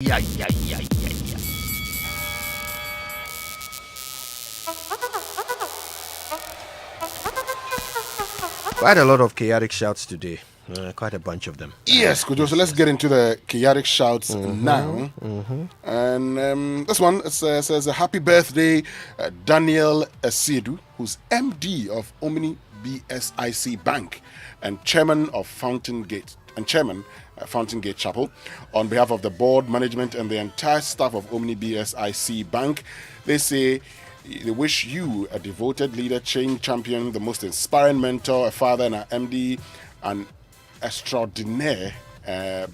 Yeah, yeah, yeah, yeah, yeah. Quite a lot of chaotic shouts today. Quite a bunch of them. Yes, Kujo. So let's get into the chaotic shouts now. And this one says, happy birthday, Daniel Asiedu, who's MD of Omni BSIC Bank and chairman of Fountain Gate Chapel. On behalf of the board, management, and the entire staff of Omni BSIC Bank, they say they wish you, a devoted leader, change champion, the most inspiring mentor, a father, and an MD, an extraordinaire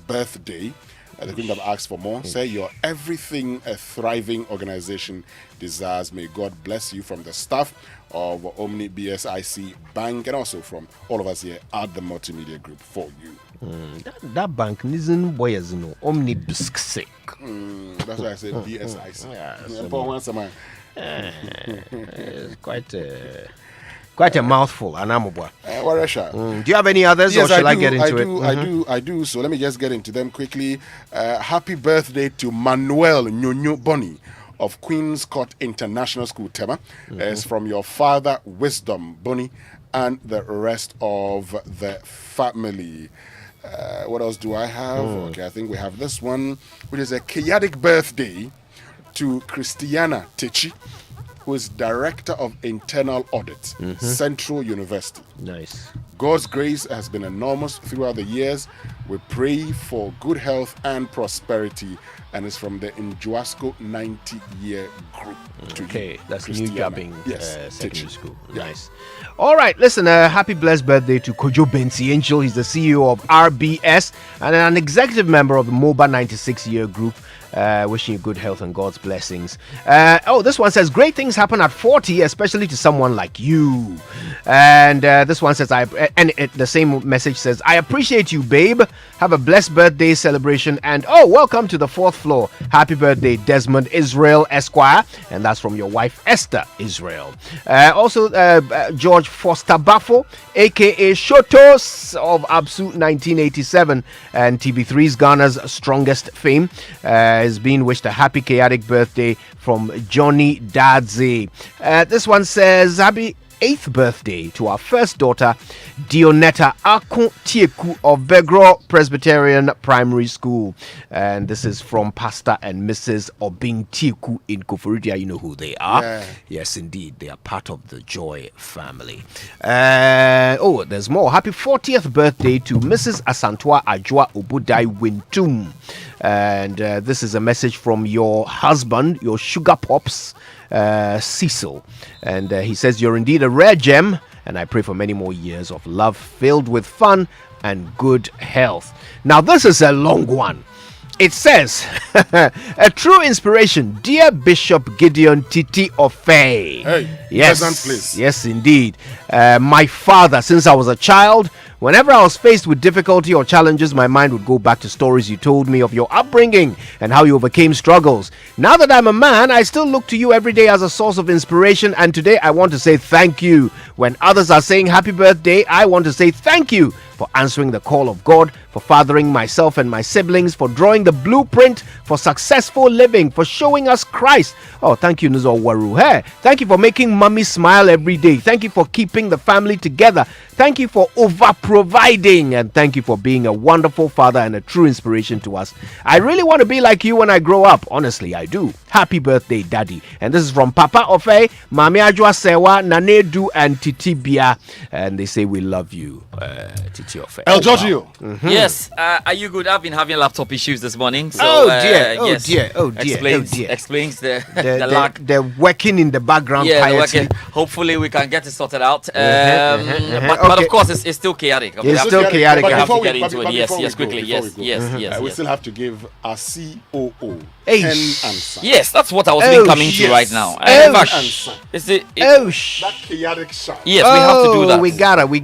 birthday. They couldn't have asked for more. Say you're everything a thriving organization desires. May God bless you from the staff of Omni BSIC Bank and also from all of us here at the Multimedia Group for you. That bank isn't boys, no. Omni BSIC. That's why I said BSIC. Quite a mouthful, Anamobwa. Do you have any others, yes, or shall I get into it? I do. So let me just get into them quickly. Happy birthday to Manuel Nyonyo Boni of Queen's Court International School, Tema. It's from your father, Wisdom Boni, and the rest of the family. What else do I have? Okay, I think we have this one, which is a chaotic birthday to Christiana Techi, who is Director of Internal Audit, Central University. Nice. God's grace has been enormous throughout the years. We pray for good health and prosperity, and it's from the Njuasco 90-year group. Okay, that's New Gabbing Secondary School. Yeah. Nice. All right, listen, happy blessed birthday to Kojo Bensi Angel. He's the CEO of RBS and an executive member of the MOBA 96-year group. Wishing you good health and God's blessings. This one says, great things happen at 40, especially to someone like you. And this one says, the same message says, I appreciate you, babe. Have a blessed birthday celebration. And welcome to the 4th floor. Happy birthday, Desmond Israel Esquire. And that's from your wife, Esther Israel. Also, George Foster Baffo, aka Shotos of Absu 1987 and TV3's Ghana's strongest fame. Is being wished a happy chaotic birthday from Johnny Dadze. This one says happy 8th birthday to our first daughter, Dionetta Akun Tieku of Begro Presbyterian Primary School. And this is from Pastor and Mrs. Obing Tieku in Koforidia. You know who they are. Yeah. Yes, indeed. They are part of the Joy family. There's more. Happy 40th birthday to Mrs. Asantwa Ajwa Obudai Wintum. And this is a message from your husband, your sugar pops, Cecil. And he says, you're indeed a rare gem, and I pray for many more years of love filled with fun and good health. Now, this is a long one. It says, a true inspiration, dear Bishop Gideon Titi Ofei. Hey, yes, pleasant place. Yes, indeed. My father, since I was a child, whenever I was faced with difficulty or challenges, my mind would go back to stories you told me of your upbringing and how you overcame struggles. Now that I'm a man, I still look to you every day as a source of inspiration, and today I want to say thank you. When others are saying happy birthday, I want to say thank you for answering the call of God, for fathering myself and my siblings, for drawing the blueprint for successful living, for showing us Christ. Oh, thank you, Nuzo Waru. Hey, thank you for making mommy smile every day. Thank you for keeping the family together. Thank you for over-providing, and thank you for being a wonderful father and a true inspiration to us. I really want to be like you when I grow up. Honestly, I do. Happy birthday, Daddy. And this is from Papa Ofe, Mami Ajwa Sewa, Nanedu, and Titi Bia. And they say we love you, Titi Ofe. El Giorgio. Wow. Yes. Are you good? I've been having laptop issues this morning. So, Explains the lack. They're working in the background. Yeah, hopefully we can get it sorted out. But of course, it's still chaotic. It's still chaotic. We have to get into it. Yes, quickly. Yes. We still have to give our COO Hey. pen and sign. Yes, that's what I was coming to right now. That chaotic shot. Yes, we have to do that. We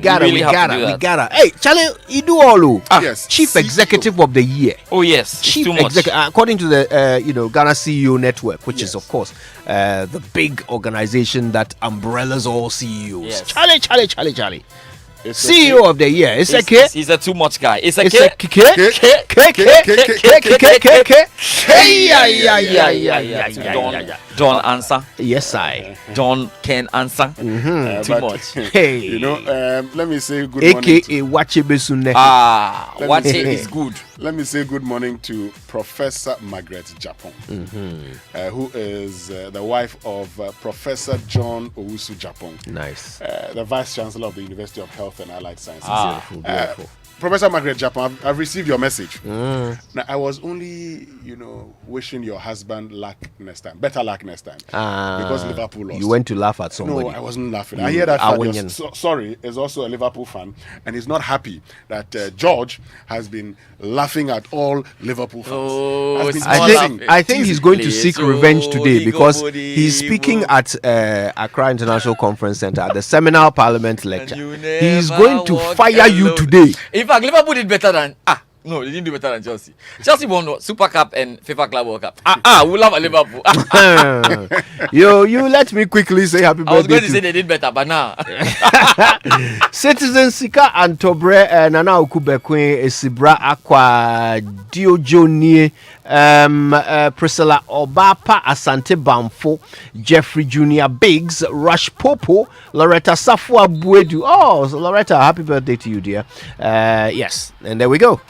gotta. Hey, Charlie, you do all. Yes. Chief Executive of the Year. Oh yes, Chief too much. According to the Ghana CEO Network, which is of course the big organization that umbrellas all CEOs. Yes. Charlie. CEO of the year. It's a K. He's a too much guy. It's a It's K. a K. Don't answer. Yes, I. John can answer. Too But, much. Hey. You know, let me say good morning. AKA Wachebesune. What is good? Let me say good morning to Professor Margaret Japan, who is the wife of Professor John Owusu Japan, Nice. the Vice Chancellor of the University of Health and Allied Sciences. Beautiful. Professor Margaret Japan, I've received your message. Now, I was only, wishing your husband better luck next time, because Liverpool lost. You went to laugh at somebody. No, I wasn't laughing. I hear that Awinian. sorry is also a Liverpool fan, and he's not happy that George has been laughing at all Liverpool fans. Oh, Has been small teasing. I think he's going to seek revenge today because body, he's speaking at Accra International Conference Center at the Seminole Parliament lecture. He's going to fire you today. In fact, Liverpool did better than no, they didn't do better than Chelsea. Chelsea won what? Super Cup and FIFA Club World Cup. We love Liverpool. You let me quickly say happy birthday. I was going to say they did better, but now. Citizen Sika and Tobre Nana Okubekwe Esibra Aqua Diojonie Priscilla Obapa Asante Bamfo Jeffrey Junior Biggs Rush Popo Loretta Safua Buedu. Oh, so Loretta, happy birthday to you, dear. Yes, and there we go.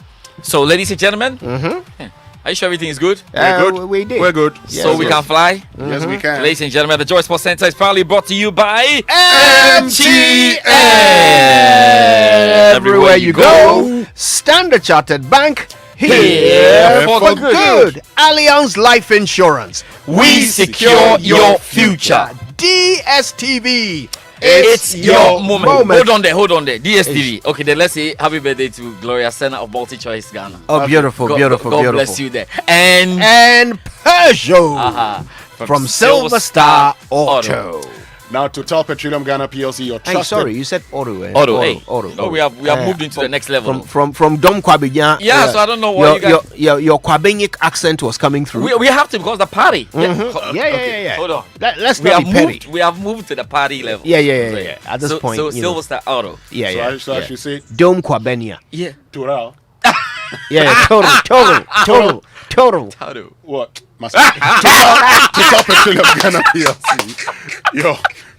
So, ladies and gentlemen, are you sure everything is good? We're good. We did. We're good. Yes, So we can fly? Yes, we can. Ladies and gentlemen, the Joy Sports Center is proudly brought to you by MTN. Everywhere you go, Standard Chartered Bank. Here for good. Allianz Life Insurance. We secure your future. DSTV. It's your moment. Hold on there. DSTV. Okay, then let's say happy birthday to Gloria Senna of Multi Choice Ghana. Oh, beautiful. God bless you there. And Peugeot from Silver Star Auto. Now, Total Petroleum Ghana PLC, your Hey, trusted. sorry, you said auto. Auto. No, we have moved into the next level. From Dom Kwabenya. Yeah, so I don't know why your Kwabenyik accent was coming through. we have to because the party. Yeah. Hold on. Let's not be petty. We have moved to the party level. Yeah. At this point, so Silver Star Auto. Yeah. So I should say Dom Kwabenya. Yeah. Total. Yeah, total. Auto. What? Total Petroleum Ghana PLC, your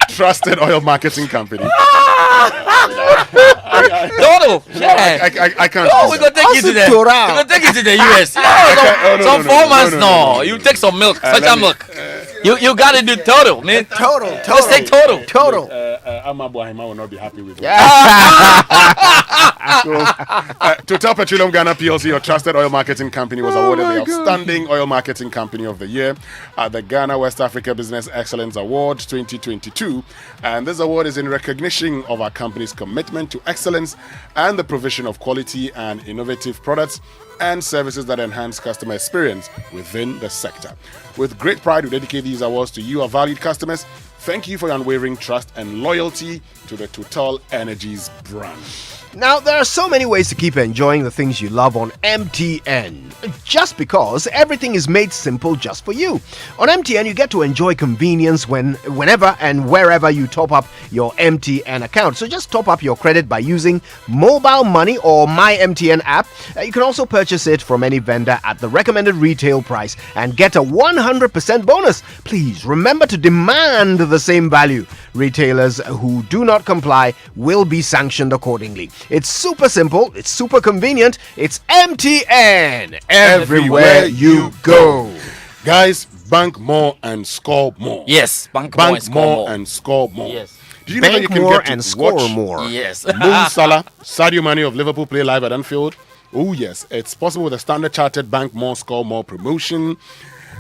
trusted oil marketing company. Total. Yeah. I can't. Oh, we're gonna take you to the. We're gonna take you to the US. Some 4 months. No, you take some milk, such milk. You gotta do total, man. Total. Let's take total. Amabuahima will not be happy with that. Total Petroleum Ghana PLC, your trusted oil marketing company, was awarded the Outstanding Oil Marketing Company of the Year at the Ghana West Africa Business Excellence Award 2022. And this award is in recognition of our company's commitment to excellence and the provision of quality and innovative products and services that enhance customer experience within the sector. With great pride, we dedicate these awards to you, our valued customers. Thank you for your unwavering trust and loyalty to the Total Energies brand. Now, there are so many ways to keep enjoying the things you love on MTN. Just because everything is made simple just for you. On MTN, you get to enjoy convenience whenever and wherever you top up your MTN account. So just top up your credit by using mobile money or My MTN app. You can also purchase it from any vendor at the recommended retail price and get a 100% bonus. Please remember to demand the same value. Retailers who do not comply will be sanctioned accordingly. It's super simple, it's super convenient, it's MTN everywhere you go. Guys, bank more and score more. Yes, bank more and score more. Yes. Did you know that Bank you can more get to and score watch more. Yes. Mo Salah, Sadio Mane of Liverpool play live at Anfield? Oh yes, it's possible with a Standard Chartered Bank More Score More promotion.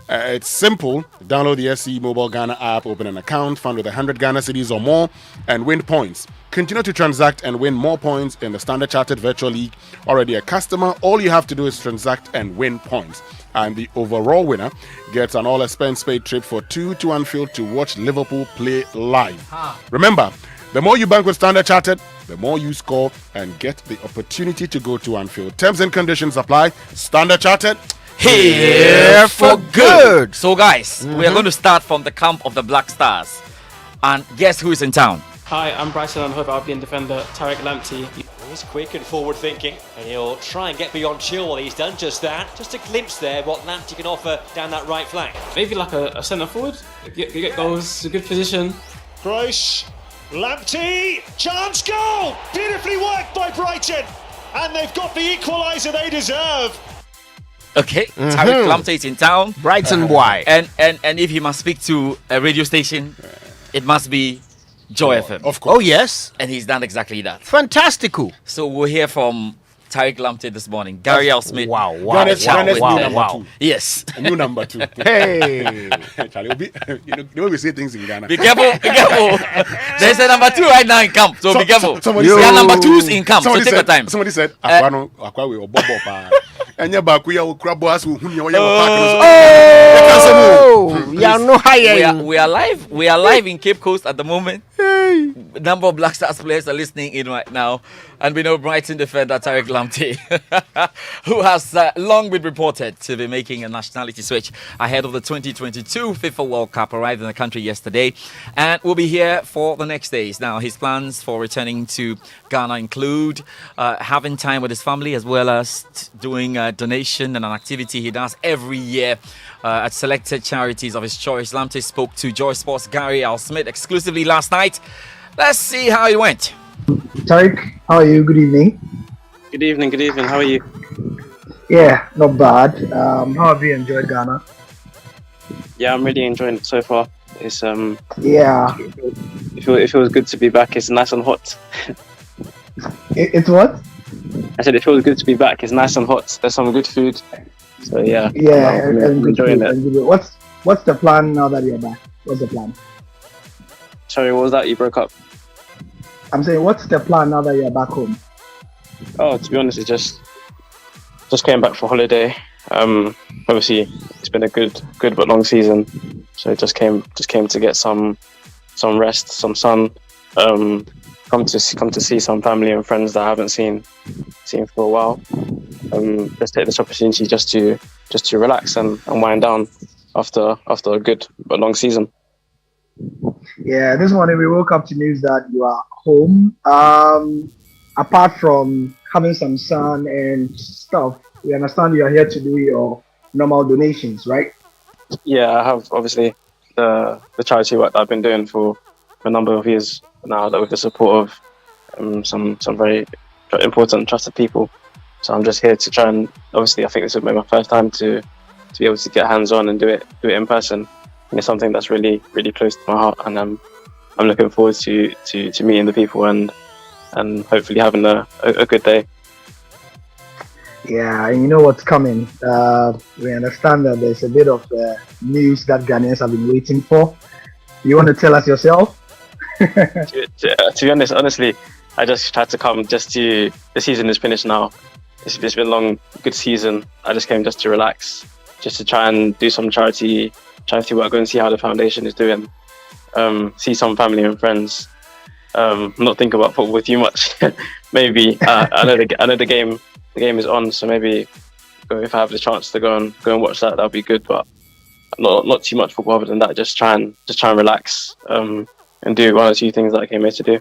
It's simple. Download the SC Mobile Ghana app, open an account, fund with 100 Ghana cedis or more, and win points. Continue to transact and win more points in the Standard Chartered Virtual League. Already a customer, all you have to do is transact and win points. And the overall winner gets an all-expense-paid trip for two to Anfield to watch Liverpool play live. Remember, the more you bank with Standard Chartered, the more you score and get the opportunity to go to Anfield. Terms and conditions apply. Standard Chartered. Here for good. So, guys, we are going to start from the camp of the Black Stars. And guess who is in town? Hi, I'm Bryson and Hove Albion defender Tarek Lamptey. He's quick and forward thinking, and he'll try and get beyond Chilwell. He's done just that. Just a glimpse there what Lamptey can offer down that right flank. Maybe like a centre forward. Get goals, a good position. Gross, Lamptey, chance, goal! Beautifully worked by Brighton, and they've got the equaliser they deserve. Okay, Tarek Lamptey is in town. Brighton boy. And if he must speak to a radio station, it must be Joy FM. Of course. Oh, yes. And he's done exactly that. Fantastical. So we'll hear from Tarek Lamptey this morning. Gary Al-Smith. Wow. Granite's new number Wow. 2. Yes. A new number 2. Hey. Charlie, the way we say things in Ghana. Be careful. There's a number 2 right now in camp, so be careful. Somebody There said- are number 2s in camp, so Somebody take your said- time. Somebody said, Aqua we Bobo pa. And your back, we are crab us who you Oh, yeah, no higher. We are live. We are live in Cape Coast at the moment. A number of Black Stars players are listening in right now, and we know Brighton defender Tarek Lamptey, who has long been reported to be making a nationality switch ahead of the 2022 FIFA World Cup, arrived in the country yesterday, and will be here for the next days. Now, his plans for returning to Ghana include having time with his family, as well as doing a donation and an activity he does every year at selected charities of his choice. Lamptey spoke to Joy Sports' Gary Al-Smith exclusively last night. Let's see how it went. Tarek, how are you? Good evening. Good evening. How are you? Yeah, not bad. How have you enjoyed Ghana? Yeah, I'm really enjoying it so far. It's Yeah. it feels good to be back. It's nice and hot. It's what? I said it feels good to be back. It's nice and hot. There's some good food. So yeah. Yeah, I'm and good enjoying food, it. and good- What's the plan now that you're back? What's the plan? Sorry, what was that? You broke up. I'm saying, what's the plan now that you're back home? Oh, to be honest, it just came back for holiday. Obviously, it's been a good but long season, so just came to get some rest, some sun. Come to see some family and friends that I haven't seen for a while. Just take this opportunity just to relax and wind down after a good but long season. Yeah, this morning we woke up to news that you are home. Apart from having some sun and stuff, we understand you are here to do your normal donations, right? Yeah, I have obviously the charity work that I've been doing for a number of years now, that with the support of some very important, trusted people. So I'm just here to try and, obviously I think this will be my first time to be able to get hands on and do it in person. And it's something that's really, really close to my heart, and I'm looking forward to meeting the people and hopefully having a good day. Yeah, and you know what's coming. We understand that there's a bit of news that Ghanaians have been waiting for. You want to tell us yourself? To be honest, honestly, I just tried to come the season is finished now. It's been a long, good season. I just came just to relax, just to try and do some charity work, go and see how the foundation is doing, see some family and friends, not think about football too much. Maybe I know the game is on, so maybe if I have the chance to go and watch that'll be good. But not too much football other than that. Just try and relax and do one or two things that I came here to do.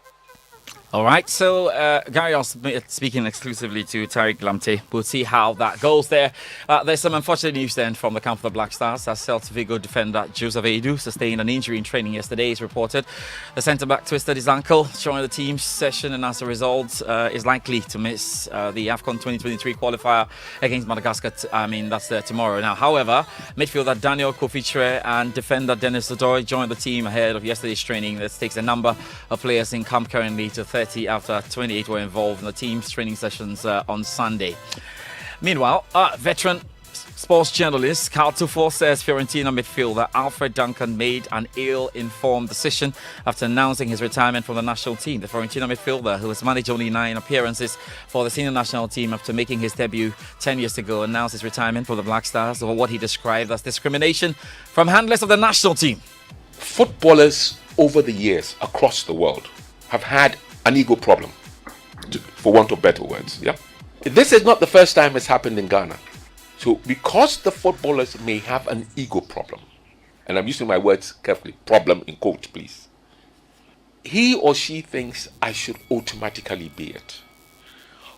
All right, so Gary Al-Smith speaking exclusively to Tarek Lamptey. We'll see how that goes there. There's some unfortunate news then from the camp of the Black Stars, as Celta Vigo defender Joseph Edu sustained an injury in training yesterday, is reported. The centre-back twisted his ankle during the team's session, and as a result is likely to miss the AFCON 2023 qualifier against Madagascar. That's tomorrow. Now, however, midfielder Daniel Kofichre and defender Dennis Odoi joined the team ahead of yesterday's training. That takes a number of players in camp currently to 30 after 28 were involved in the team's training sessions on Sunday. Meanwhile, veteran sports journalist Carl Tufo says Fiorentina midfielder Alfred Duncan made an ill-informed decision after announcing his retirement from the national team. The Fiorentina midfielder, who has managed only 9 appearances for the senior national team after making his debut 10 years ago, announced his retirement from the Black Stars over what he described as discrimination from handlers of the national team. Footballers over the years across the world have had an ego problem, for want of better words. Yeah, this is not the first time it's happened in Ghana. So because the footballers may have an ego problem, and I'm using my words carefully, problem in quotes, please, he or she thinks I should automatically be it.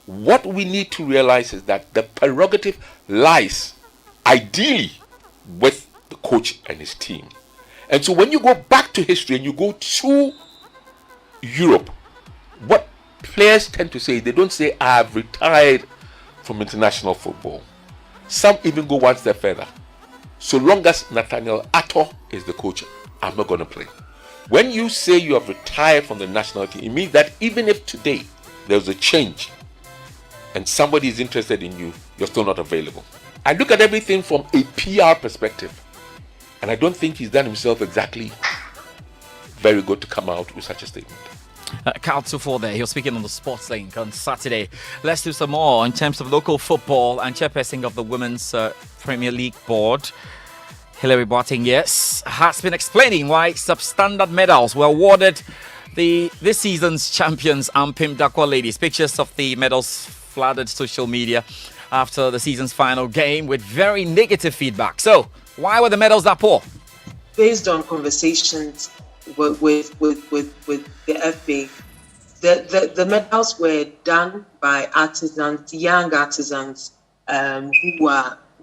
What we need to realize is that the prerogative lies ideally with the coach and his team. And so when you go back to history and you go to Europe, what players tend to say, they don't say, I have retired from international football. Some even go one step further. So long as Nathaniel Atto is the coach, I'm not going to play. When you say you have retired from the national team, it means that even if today there's a change and somebody is interested in you, you're still not available. I look at everything from a PR perspective, and I don't think he's done himself exactly very good to come out with such a statement. Carl Tufo there, he was speaking on the Sports Link on Saturday. Let's do some more in terms of local football and chairperson of the Women's Premier League Board, Hilary Boateng, yes, has been explaining why substandard medals were awarded this season's champions Ampim Dakwa ladies. Pictures of the medals flooded social media after the season's final game with very negative feedback. So, why were the medals that poor? Based on conversations with the FA, the medals were done by artisans, young artisans, who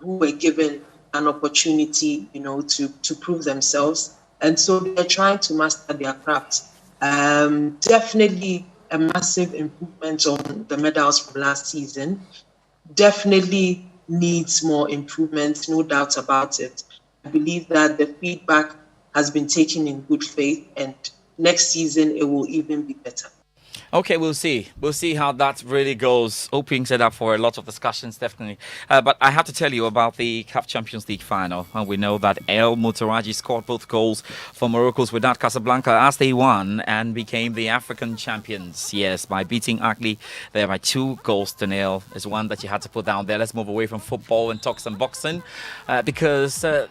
were given an opportunity, to prove themselves, and so they're trying to master their craft. Definitely a massive improvement on the medals from last season. Definitely needs more improvement, no doubt about it. I believe that the feedback has been taken in good faith, and next season it will even be better. Okay, we'll see. We'll see how that really goes. Opening set up for a lot of discussions, definitely. But I have to tell you about the CAF Champions League final. And we know that El Moutaraji scored both goals for Morocco's Wydad Casablanca as they won and became the African champions. Yes, by beating Ackley there by 2-0. Is one that you had to put down there. Let's move away from football and talk some boxing because there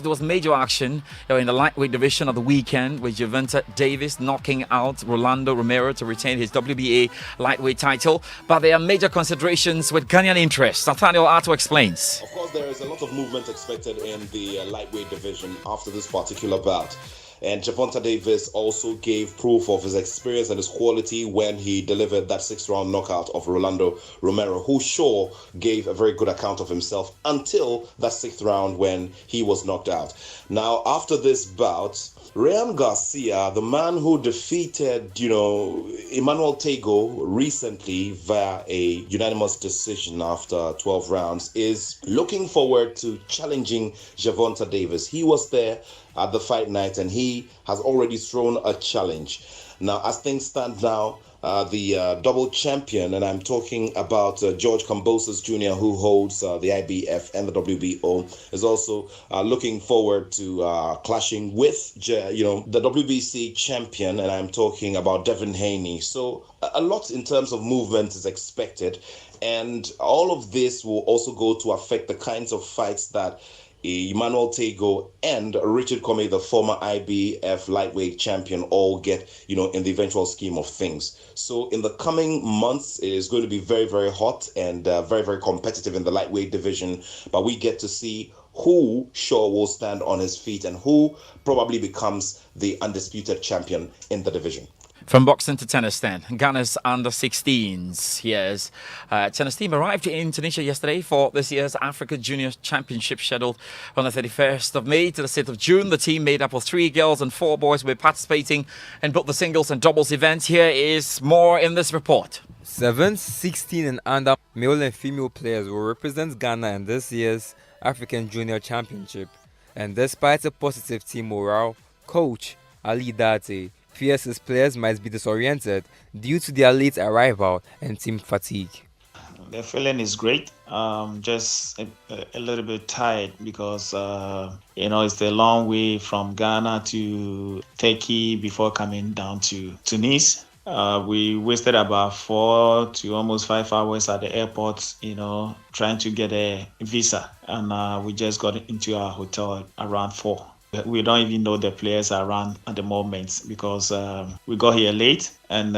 was major action in the lightweight division of the weekend with Gervonta Davis knocking out Rolando Romero to retain his WBA lightweight title, but there are major considerations with Ghanaian interests. Nathaniel Atto explains. Of course, there is a lot of movement expected in the lightweight division after this particular bout. And Gervonta Davis also gave proof of his experience and his quality when he delivered that 6th-round knockout of Rolando Romero, who sure gave a very good account of himself until that 6th round when he was knocked out. Now, after this bout, Ryan Garcia, the man who defeated, Emmanuel Tego recently via a unanimous decision after 12 rounds, is looking forward to challenging Gervonta Davis. He was there at the fight night and he has already thrown a challenge. Now, as things stand now, the double champion, and I'm talking about George Kambosos Jr., who holds the IBF and the WBO, is also looking forward to clashing with, the WBC champion, and I'm talking about Devin Haney. So a lot in terms of movement is expected, and all of this will also go to affect the kinds of fights that Emmanuel Tego and Richard Comey, the former IBF lightweight champion, all get, in the eventual scheme of things. So in the coming months, it is going to be very, very hot and very, very competitive in the lightweight division. But we get to see who sure will stand on his feet and who probably becomes the undisputed champion in the division. From boxing to tennis then, Ghana's under-16s. Yes, tennis team arrived in Tunisia yesterday for this year's Africa Junior Championship scheduled on the 31st of May to the 6th of June. The team made up of 3 girls and 4 boys will be participating in both the singles and doubles events. Here is more in this report. 7, 16 and under male and female players will represent Ghana in this year's African Junior Championship. And despite a positive team morale, coach Ali Date fears his players might be disoriented due to their late arrival and team fatigue. The feeling is great. Just a little bit tired because it's a long way from Ghana to Turkey before coming down to Tunis. We wasted about 4 to almost 5 hours at the airport, trying to get a visa, and we just got into our hotel around 4. We don't even know the players around at the moment because we got here late and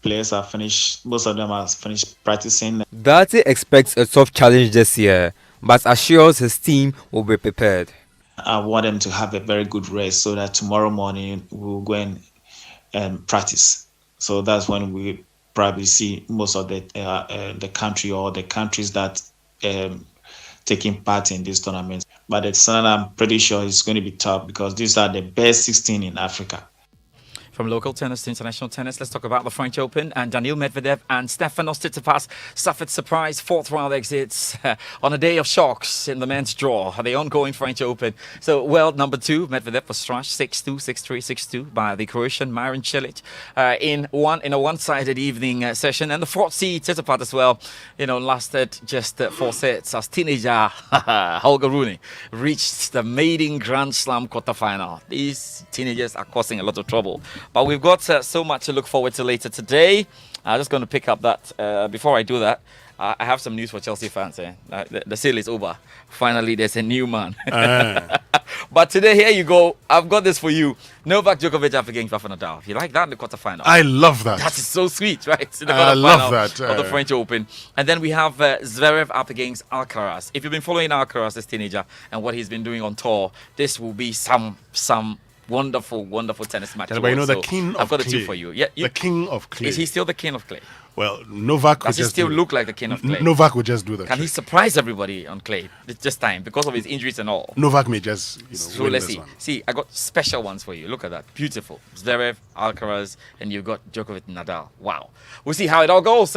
players are finished. Most of them are finished practicing. Dati expects a tough challenge this year, but assures his team will be prepared. I want them to have a very good rest so that tomorrow morning we'll go and practice. So that's when we probably see most of the country or the countries that taking part in this tournament. But the Sun, I'm pretty sure it's going to be tough because these are the best 16 in Africa. From local tennis to international tennis, let's talk about the French Open. And Daniil Medvedev and Stefanos Tsitsipas suffered surprise fourth round exits on a day of shocks in the men's draw, the ongoing French Open. So, world number 2, Medvedev was thrashed 6-2, 6-3, 6-2 by the Croatian Marin Cilic in a one-sided evening session. And the fourth seed, Tsitsipas as well, lasted just 4 sets as teenager Holger Rune reached the maiden Grand Slam quarterfinal. These teenagers are causing a lot of trouble. But we've got so much to look forward to later today. I'm just going to pick up that. Before I do that, I have some news for Chelsea fans. The sale is over. Finally, there's a new man. But today, here you go. I've got this for you. Novak Djokovic up against Rafa Nadal. You like that in the quarterfinal? I love that. That is so sweet, right? In the I love that. of the French Open. And then we have Zverev up against Alcaraz. If you've been following Alcaraz, this teenager, and what he's been doing on tour, this will be some wonderful tennis match. But the king of clay. I've got a tip for you. Yeah, the king of clay. Is he still the king of clay? Well, Novak does he still look like the king of clay? Novak would just do that. Can he surprise everybody on clay? It's just time because of his injuries and all. Novak may just, So let's see. See, I got special ones for you. Look at that. Beautiful. Zverev, Alcaraz, and you've got Djokovic, Nadal. Wow. We'll see how it all goes.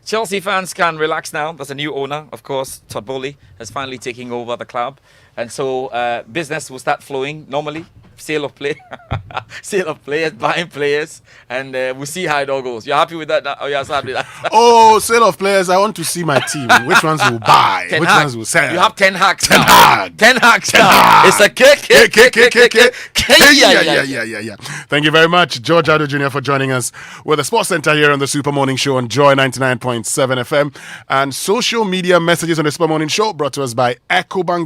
Chelsea fans can relax now. There's a new owner, of course. Todd Bowley is finally taking over the club. And so business will start flowing normally. Sale of players, buying players, and we'll see how it all goes. You're happy with that? Oh, yeah, so happy with that. Oh, sale of players. I want to see my team. Which ones will buy? Which ones will sell? You have 10 hacks. 10 hacks. 10 hacks. It's a Yeah. Thank you very much, George Ado Jr., for joining us with the Sports Center here on the Super Morning Show on Joy99.7 FM and social media messages on the Super Morning Show brought to us by EcoBank.